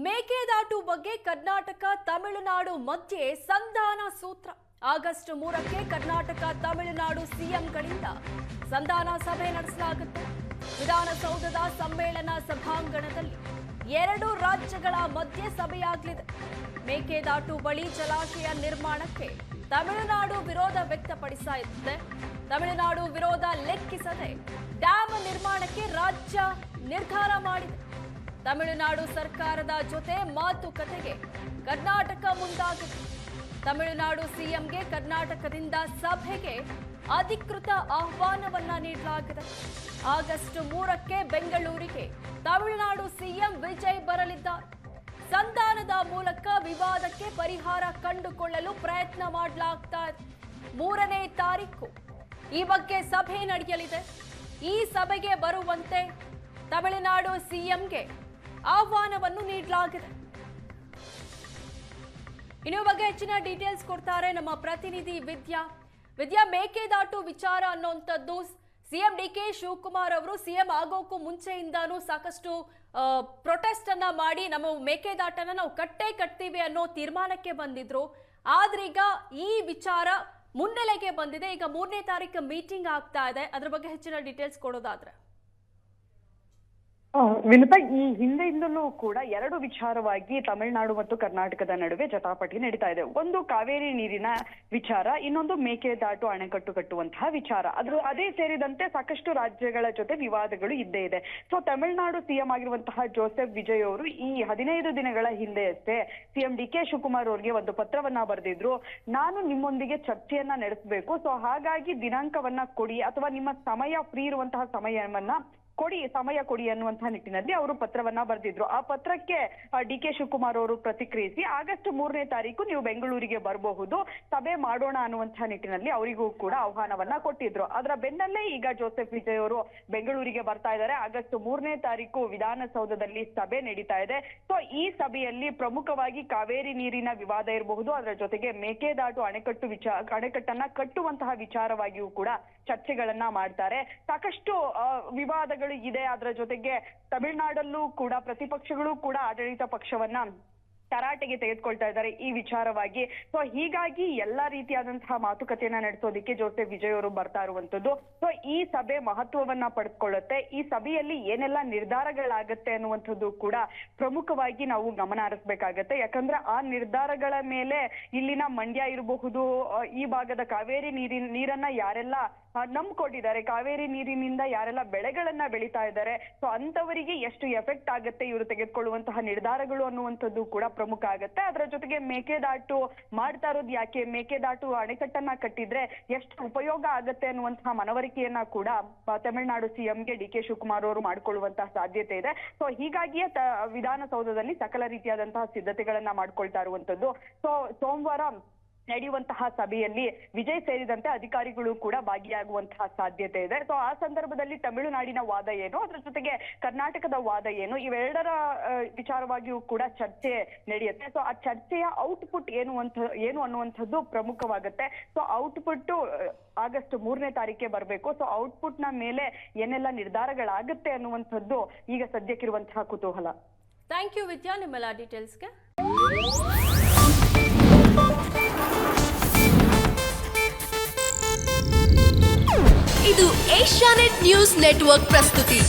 ಮೇಕೆದಾಟು ಬಗ್ಗೆ ಕರ್ನಾಟಕ ತಮಿಳುನಾಡು ಮಧ್ಯೆ ಸಂಧಾನ ಸೂತ್ರ. ಆಗಸ್ಟ್ 3ಕ್ಕೆ ಕರ್ನಾಟಕ ತಮಿಳುನಾಡು ಸಿಎಂಗಳಿಂದ ಸಂಧಾನ ಸಭೆ ನಡೆಸಲಾಗುತ್ತೆ. ವಿಧಾನಸೌಧದ ಸಮ್ಮೇಳನ ಸಭಾಂಗಣದಲ್ಲಿ ಎರಡು ರಾಜ್ಯಗಳ ಮಧ್ಯೆ ಸಭೆಯಾಗಲಿದೆ. ಮೇಕೆದಾಟು ಬಳಿ ಜಲಾಶಯ ನಿರ್ಮಾಣಕ್ಕೆ ತಮಿಳುನಾಡು ವಿರೋಧ ವ್ಯಕ್ತಪಡಿಸಿದೆ. ತಮಿಳುನಾಡು ವಿರೋಧ ಲೆಕ್ಕಿಸದೆ ಡ್ಯಾಮ್ ನಿರ್ಮಾಣಕ್ಕೆ ರಾಜ್ಯ ನಿರ್ಧಾರ ಮಾಡಿದೆ. ತಮಿಳುನಾಡು ಸರ್ಕಾರದ ಜೊತೆ ಮಾತುಕತೆಗೆ ಕರ್ನಾಟಕ ಮುಂದಾಗಿದೆ. ತಮಿಳುನಾಡು ಸಿಎಂಗೆ ಕರ್ನಾಟಕದಿಂದ ಸಭೆಗೆ ಅಧಿಕೃತ ಆಹ್ವಾನವನ್ನ ನೀಡಲಾಗಿದೆ. ಆಗಸ್ಟ್ 3ಕ್ಕೆ ಬೆಂಗಳೂರಿಗೆ ತಮಿಳುನಾಡು ಸಿಎಂ ವಿಜಯ್ ಬರಲಿದ್ದಾರೆ. ಸಂಧಾನದ ಮೂಲಕ ವಿವಾದಕ್ಕೆ ಪರಿಹಾರ ಕಂಡುಕೊಳ್ಳಲು ಪ್ರಯತ್ನ ಮಾಡಲಾಗ್ತಾ ಇದೆ. 3ನೇ ತಾರೀಕು ಈ ಬಗ್ಗೆ ಸಭೆ ನಡೆಯಲಿದೆ. ಈ ಸಭೆಗೆ ಬರುವಂತೆ ತಮಿಳುನಾಡು ಸಿಎಂಗೆ ಆಹ್ವಾನವನ್ನು ನೀಡಲಾಗಿದೆ. ಇನ್ನು ಬಗ್ಗೆ ಹೆಚ್ಚಿನ ಡೀಟೇಲ್ಸ್ ಕೊಡ್ತಾರೆ ನಮ್ಮ ಪ್ರತಿನಿಧಿ ವಿದ್ಯಾ. ಮೇಕೆದಾಟು ವಿಚಾರ ಅನ್ನುವಂಥದ್ದು ಸಿಎಂ ಡಿಕೆ ಶಿವಕುಮಾರ್ ಅವರು ಸಿಎಂ ಆಗೋಕ್ಕೂ ಮುಂಚೆಯಿಂದಾನು ಸಾಕಷ್ಟು ಪ್ರೊಟೆಸ್ಟ್ ಅನ್ನ ಮಾಡಿ ನಮ್ಮ ಮೇಕೆದಾಟನ್ನ ನಾವು ಕಟ್ತೀವಿ ಅನ್ನೋ ತೀರ್ಮಾನಕ್ಕೆ ಬಂದಿದ್ರು. ಆದ್ರೀಗ ಈ ವಿಚಾರ ಮುನ್ನೆಲೆಗೆ ಬಂದಿದೆ. ಈಗ 3ನೇ ತಾರೀಕು ಮೀಟಿಂಗ್ ಆಗ್ತಾ ಇದೆ. ಅದ್ರ ಬಗ್ಗೆ ಹೆಚ್ಚಿನ ಡೀಟೇಲ್ಸ್ ಕೊಡೋದಾದ್ರೆ ವಿನುತಾ, ಈ ಹಿಂದೆಯಿಂದಲೂ ಕೂಡ ಎರಡು ವಿಚಾರವಾಗಿ ತಮಿಳುನಾಡು ಮತ್ತು ಕರ್ನಾಟಕದ ನಡುವೆ ಜಟಾಪಟಿ ನಡೀತಾ ಇದೆ. ಒಂದು ಕಾವೇರಿ ನೀರಿನ ವಿಚಾರ, ಇನ್ನೊಂದು ಮೇಕೆದಾಟು ಅಣೆಕಟ್ಟು ಕಟ್ಟುವಂತಹ ವಿಚಾರ. ಅದೇ ಸೇರಿದಂತೆ ಸಾಕಷ್ಟು ರಾಜ್ಯಗಳ ಜೊತೆ ವಿವಾದಗಳು ಇದ್ದೇ ಇದೆ. ಸೊ ತಮಿಳುನಾಡು ಸಿಎಂ ಆಗಿರುವಂತಹ ಜೋಸೆಫ್ ವಿಜಯ್ ಅವರು ಈ 15 ದಿನಗಳ ಹಿಂದೆಯಷ್ಟೇ ಸಿಎಂ ಡಿಕೆ ಶಿವಕುಮಾರ್ ಅವರಿಗೆ ಒಂದು ಪತ್ರವನ್ನ ಬರೆದಿದ್ರು. ನಾನು ನಿಮ್ಮೊಂದಿಗೆ ಚರ್ಚೆಯನ್ನ ನಡೆಸಬೇಕು, ಸೊ ಹಾಗಾಗಿ ದಿನಾಂಕವನ್ನ ಕೊಡಿ ಅಥವಾ ನಿಮ್ಮ ಫ್ರೀ ಇರುವಂತಹ ಸಮಯ ಕೊಡಿ ಅನ್ನುವಂತಹ ನಿಟ್ಟಿನಲ್ಲಿ ಅವರು ಪತ್ರವನ್ನ ಬರೆದಿದ್ರು. ಆ ಪತ್ರಕ್ಕೆ ಡಿಕೆ ಶಿವಕುಮಾರ್ ಅವರು ಪ್ರತಿಕ್ರಿಯಿಸಿ ಆಗಸ್ಟ್ 3ನೇ ತಾರೀಕು ನೀವು ಬೆಂಗಳೂರಿಗೆ ಬರಬಹುದು, ಸಭೆ ಮಾಡೋಣ ಅನ್ನುವಂತಹ ನಿಟ್ಟಿನಲ್ಲಿ ಅವರಿಗೂ ಕೂಡ ಆಹ್ವಾನವನ್ನ ಕೊಟ್ಟಿದ್ರು. ಅದರ ಬೆನ್ನಲ್ಲೇ ಈಗ ಜೋಸೆಫ್ ವಿಜಯ್ ಅವರು ಬೆಂಗಳೂರಿಗೆ ಬರ್ತಾ ಇದ್ದಾರೆ. ಆಗಸ್ಟ್ 3ನೇ ತಾರೀಕು ವಿಧಾನಸೌಧದಲ್ಲಿ ಸಭೆ ನಡೀತಾ ಇದೆ. ಸೊ ಈ ಸಭೆಯಲ್ಲಿ ಪ್ರಮುಖವಾಗಿ ಕಾವೇರಿ ನೀರಿನ ವಿವಾದ ಇರಬಹುದು, ಅದರ ಜೊತೆಗೆ ಮೇಕೆದಾಟು ಅಣೆಕಟ್ಟನ್ನ ಕಟ್ಟುವಂತಹ ವಿಚಾರವಾಗಿಯೂ ಕೂಡ ಚರ್ಚೆಗಳನ್ನ ಮಾಡ್ತಾರೆ. ಸಾಕಷ್ಟು ವಿವಾದಗಳು ಇದೆ. ಅದರ ಜೊತೆಗೆ ತಮಿಳುನಾಡಲ್ಲೂ ಕೂಡ ಪ್ರತಿಪಕ್ಷಗಳು ಕೂಡ ಆಡಳಿತ ಪಕ್ಷವನ್ನ ತರಾಟೆಗೆ ತೆಗೆದುಕೊಳ್ತಾ ಇದ್ದಾರೆ ಈ ವಿಚಾರವಾಗಿ. ಸೊ ಹೀಗಾಗಿ ಎಲ್ಲಾ ರೀತಿಯಾದಂತಹ ಮಾತುಕತೆಯನ್ನ ನಡೆಸೋದಿಕ್ಕೆ ಜೋಸೆಫ್ ವಿಜಯ್ ಅವರು ಬರ್ತಾ ಇರುವಂತದ್ದು. ಸೊ ಈ ಸಭೆ ಮಹತ್ವವನ್ನ ಪಡೆದುಕೊಳ್ಳುತ್ತೆ. ಈ ಸಭೆಯಲ್ಲಿ ಏನೆಲ್ಲ ನಿರ್ಧಾರಗಳಾಗತ್ತೆ ಅನ್ನುವಂಥದ್ದು ಕೂಡ ಪ್ರಮುಖವಾಗಿ ನಾವು ಗಮನ ಹರಿಸಬೇಕಾಗತ್ತೆ. ಯಾಕಂದ್ರೆ ಆ ನಿರ್ಧಾರಗಳ ಮೇಲೆ ಇಲ್ಲಿನ ಮಂಡ್ಯ ಇರಬಹುದು, ಈ ಭಾಗದ ಕಾವೇರಿ ನೀರನ್ನ ಯಾರೆಲ್ಲ ನಂಬ್ಕೊಂಡಿದ್ದಾರೆ, ಕಾವೇರಿ ನೀರಿನಿಂದ ಯಾರೆಲ್ಲ ಬೆಳೆಗಳನ್ನ ಬೆಳೀತಾ ಇದ್ದಾರೆ, ಸೊ ಅಂತವರಿಗೆ ಎಷ್ಟು ಎಫೆಕ್ಟ್ ಆಗುತ್ತೆ ಇವರು ತೆಗೆದುಕೊಳ್ಳುವಂತಹ ನಿರ್ಧಾರಗಳು ಅನ್ನುವಂಥದ್ದು ಕೂಡ ಪ್ರಮುಖ ಆಗತ್ತೆ. ಅದರ ಜೊತೆಗೆ ಮೇಕೆದಾಟು ಮಾಡ್ತಾ ಇರೋದು ಯಾಕೆ, ಮೇಕೆದಾಟು ಅಣೆಕಟ್ಟನ್ನ ಕಟ್ಟಿದ್ರೆ ಎಷ್ಟು ಉಪಯೋಗ ಆಗತ್ತೆ ಅನ್ನುವಂತಹ ಮನವರಿಕೆಯನ್ನ ಕೂಡ ತಮಿಳುನಾಡು ಸಿಎಂಗೆ ಡಿಕೆ ಶಿವಕುಮಾರ್ ಅವರು ಮಾಡ್ಕೊಳ್ಳುವಂತಹ ಸಾಧ್ಯತೆ ಇದೆ. ಸೊ ಹೀಗಾಗಿಯೇ ವಿಧಾನಸೌಧದಲ್ಲಿ ಸಕಲ ರೀತಿಯಾದಂತಹ ಸಿದ್ಧತೆಗಳನ್ನ ಮಾಡ್ಕೊಳ್ತಾ ಇರುವಂತದ್ದು. ಸೊ ಸೋಮವಾರ ನಡೆಯುವಂತಹ ಸಭೆಯಲ್ಲಿ ವಿಜಯ್ ಸೇರಿದಂತೆ ಅಧಿಕಾರಿಗಳು ಕೂಡ ಭಾಗಿಯಾಗುವಂತಹ ಸಾಧ್ಯತೆ ಇದೆ. ಸೊ ಆ ಸಂದರ್ಭದಲ್ಲಿ ತಮಿಳುನಾಡಿನ ವಾದ ಏನು, ಅದರ ಜೊತೆಗೆ ಕರ್ನಾಟಕದ ವಾದ ಏನು, ಇವೆರಡರ ವಿಚಾರವಾಗಿಯೂ ಕೂಡ ಚರ್ಚೆ ನಡೆಯುತ್ತೆ. ಸೊ ಆ ಚರ್ಚೆಯ ಔಟ್ಪುಟ್ ಏನು ಅನ್ನುವಂಥದ್ದು ಪ್ರಮುಖವಾಗುತ್ತೆ. ಸೊ ಔಟ್ಪುಟ್ ಆಗಸ್ಟ್ 3ನೇ ತಾರೀಕಿಗೆ ಬರಬೇಕು. ಸೊ ಔಟ್ಪುಟ್ ನ ಮೇಲೆ ಏನೆಲ್ಲ ನಿರ್ಧಾರಗಳಾಗುತ್ತೆ ಅನ್ನುವಂಥದ್ದು ಈಗ ಸದ್ಯಕ್ಕಿರುವಂತಹ ಕುತೂಹಲ. ಥ್ಯಾಂಕ್ ಯು ವಿದ್ಯಾ, ನಿಮ್ಮೆಲ್ಲ ಡೀಟೇಲ್ಸ್ಗೆ. ಇದು ಏಷ್ಯಾನೆಟ್ ನ್ಯೂಸ್ ನೆಟ್ವರ್ಕ್ ಪ್ರಸ್ತುತಿ.